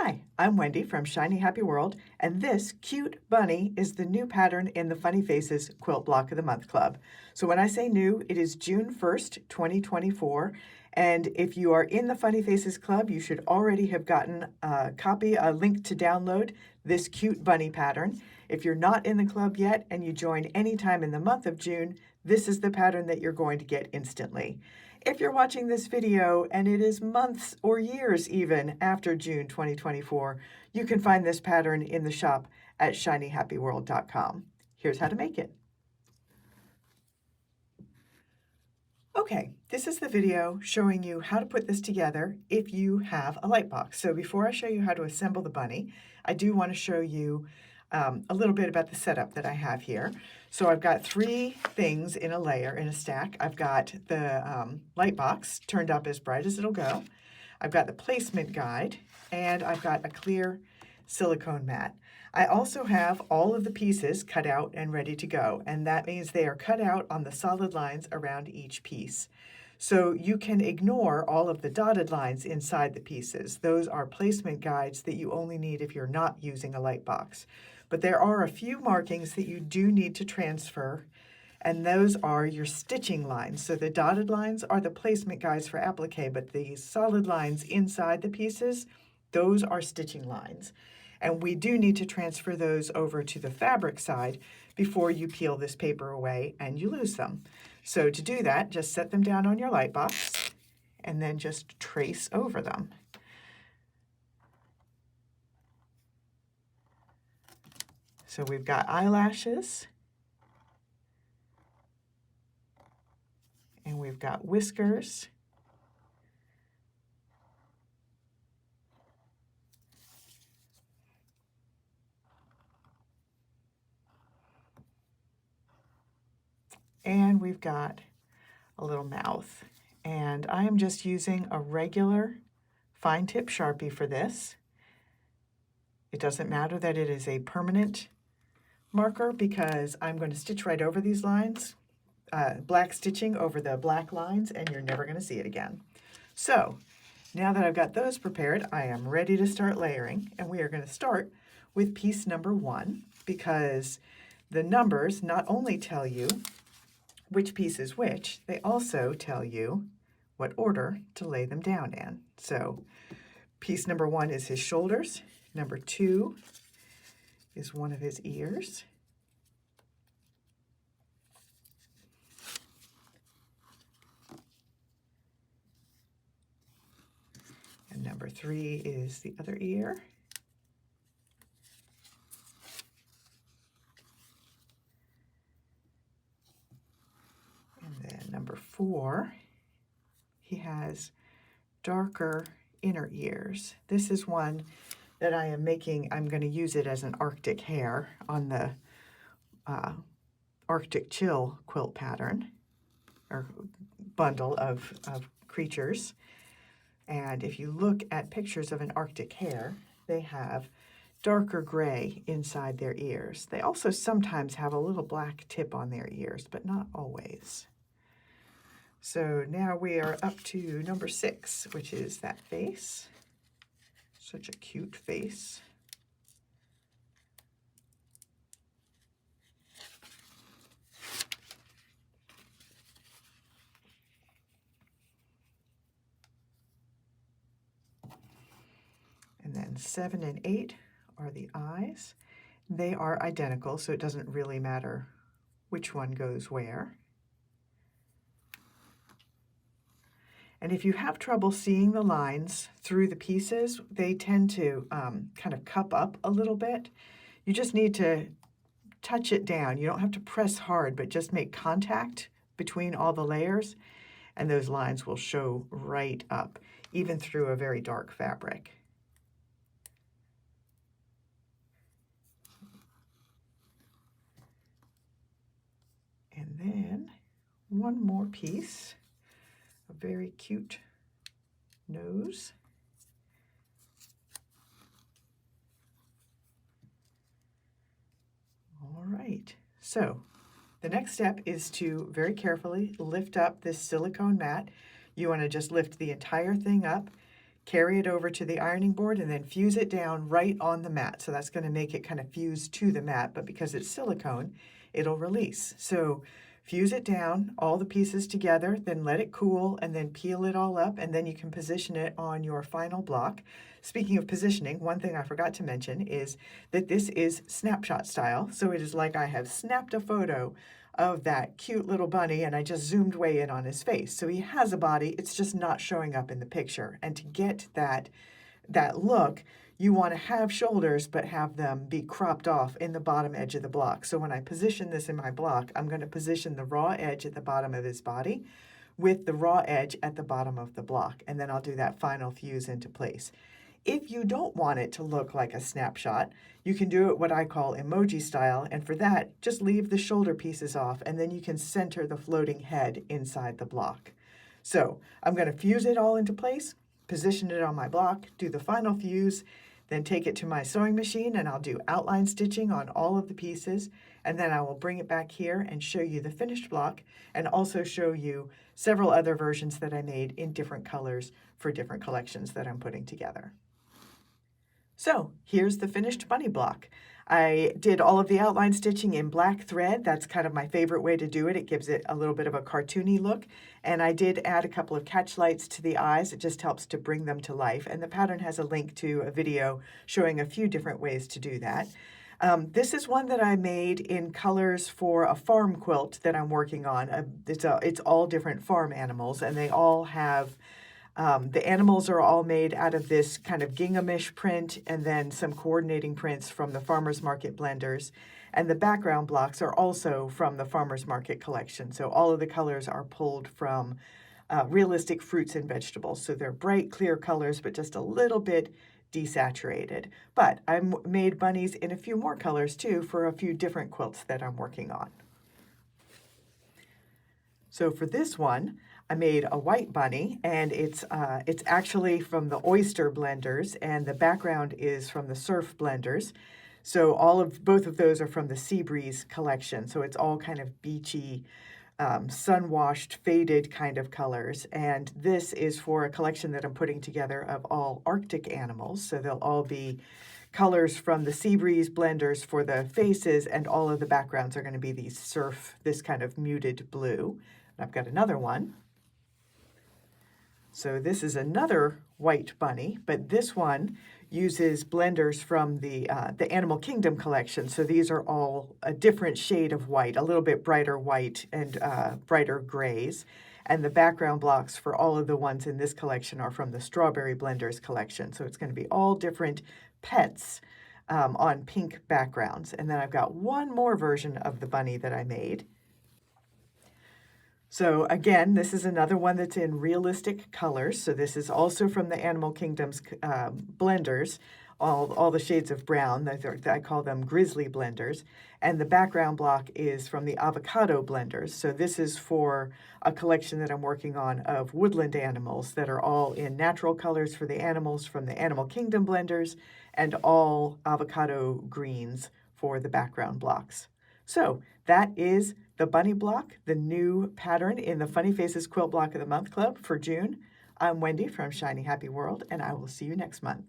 Hi, I'm Wendy from Shiny Happy World, and this cute bunny is the new pattern in the Funny Faces Quilt Block of the Month Club. So when I say new, it is June 1st, 2024, and if you are in the Funny Faces Club, you should already have gotten a link to download this cute bunny pattern. If you're not in the club yet and you join anytime in the month of June, this is the pattern that you're going to get instantly. If you're watching this video and it is months or years even after June 2024, you can find this pattern in the shop at shinyhappyworld.com. Here's how to make it. Okay, this is the video showing you how to put this together if you have a light box. So before I show you how to assemble the bunny, I do want to show you a little bit about the setup that I have here. So I've got three things in a layer, in a stack. I've got the light box turned up as bright as it'll go. I've got the placement guide, and I've got a clear silicone mat. I also have all of the pieces cut out and ready to go, and that means they are cut out on the solid lines around each piece. So you can ignore all of the dotted lines inside the pieces. Those are placement guides that you only need if you're not using a light box. But there are a few markings that you do need to transfer, and those are your stitching lines. So the dotted lines are the placement guides for applique, but the solid lines inside the pieces, those are stitching lines. And we do need to transfer those over to the fabric side before you peel this paper away and you lose them. So to do that, just set them down on your light box and then just trace over them. So we've got eyelashes, and we've got whiskers, and we've got a little mouth. And I am just using a regular fine tip Sharpie for this. It doesn't matter that it is a permanent marker because I'm going to stitch right over these lines, black stitching over the black lines, and you're never going to see it again. So now that I've got those prepared, I am ready to start layering, and we are going to start with piece number 1 because the numbers not only tell you which piece is which, they also tell you what order to lay them down in. So piece number 1 is his shoulders, number 2 is one of his ears, and number 3 is the other ear, and then number 4, he has darker inner ears. This is one that I am making. I'm going to use it as an Arctic hare on the Arctic Chill quilt pattern or bundle of creatures. And if you look at pictures of an Arctic hare, they have darker gray inside their ears. They also sometimes have a little black tip on their ears, but not always. So now we are up to number 6, which is that face. Such a cute face. And then 7 and 8 are the eyes. They are identical, so it doesn't really matter which one goes where. And if you have trouble seeing the lines through the pieces, they tend to kind of cup up a little bit. You just need to touch it down. You don't have to press hard, but just make contact between all the layers, and those lines will show right up, even through a very dark fabric. And then one more piece. A very cute nose. All right, so the next step is to very carefully lift up this silicone mat. You want to just lift the entire thing up, carry it over to the ironing board, and then fuse it down right on the mat. So that's going to make it kind of fuse to the mat, but because it's silicone, it'll release. So fuse it down, all the pieces together, then let it cool, and then peel it all up, and then you can position it on your final block. Speaking of positioning, one thing I forgot to mention is that this is snapshot style. So it is like I have snapped a photo of that cute little bunny and I just zoomed way in on his face. So he has a body, it's just not showing up in the picture. And to get that look, you want to have shoulders but have them be cropped off in the bottom edge of the block. So when I position this in my block, I'm going to position the raw edge at the bottom of his body with the raw edge at the bottom of the block. And then I'll do that final fuse into place. If you don't want it to look like a snapshot, you can do it what I call emoji style, and for that, just leave the shoulder pieces off, and then you can center the floating head inside the block. So I'm going to fuse it all into place, position it on my block, do the final fuse, then take it to my sewing machine, and I'll do outline stitching on all of the pieces, and then I will bring it back here and show you the finished block, and also show you several other versions that I made in different colors for different collections that I'm putting together. So here's the finished bunny block. I did all of the outline stitching in black thread. That's kind of my favorite way to do it. It gives it a little bit of a cartoony look. And I did add a couple of catch lights to the eyes. It just helps to bring them to life. And the pattern has a link to a video showing a few different ways to do that. This is one that I made in colors for a farm quilt that I'm working on. It's all different farm animals, and they all have the animals are all made out of this kind of ginghamish print and then some coordinating prints from the Farmers Market blenders. And the background blocks are also from the Farmers Market collection. So all of the colors are pulled from realistic fruits and vegetables. So they're bright, clear colors, but just a little bit desaturated. But I made bunnies in a few more colors too for a few different quilts that I'm working on. So for this one, I made a white bunny, and it's actually from the oyster blenders, and the background is from the surf blenders. So both of those are from the Sea Breeze collection. So it's all kind of beachy, sun-washed, faded kind of colors. And this is for a collection that I'm putting together of all Arctic animals. So they'll all be colors from the Sea Breeze blenders for the faces, and all of the backgrounds are going to be this kind of muted blue. And I've got another one. So this is another white bunny, but this one uses blenders from the Animal Kingdom collection. So these are all a different shade of white, a little bit brighter white and brighter grays. And the background blocks for all of the ones in this collection are from the Strawberry Blenders collection. So it's going to be all different pets on pink backgrounds. And then I've got one more version of the bunny that I made. So again, this is another one that's in realistic colors. So this is also from the Animal Kingdom's blenders, all the shades of brown. I call them grizzly blenders. And the background block is from the avocado blenders. So this is for a collection that I'm working on of woodland animals that are all in natural colors for the animals from the Animal Kingdom blenders, and all avocado greens for the background blocks. So that is the bunny block, the new pattern in the Funny Faces Quilt Block of the Month Club for June. I'm Wendy from Shiny Happy World, and I will see you next month.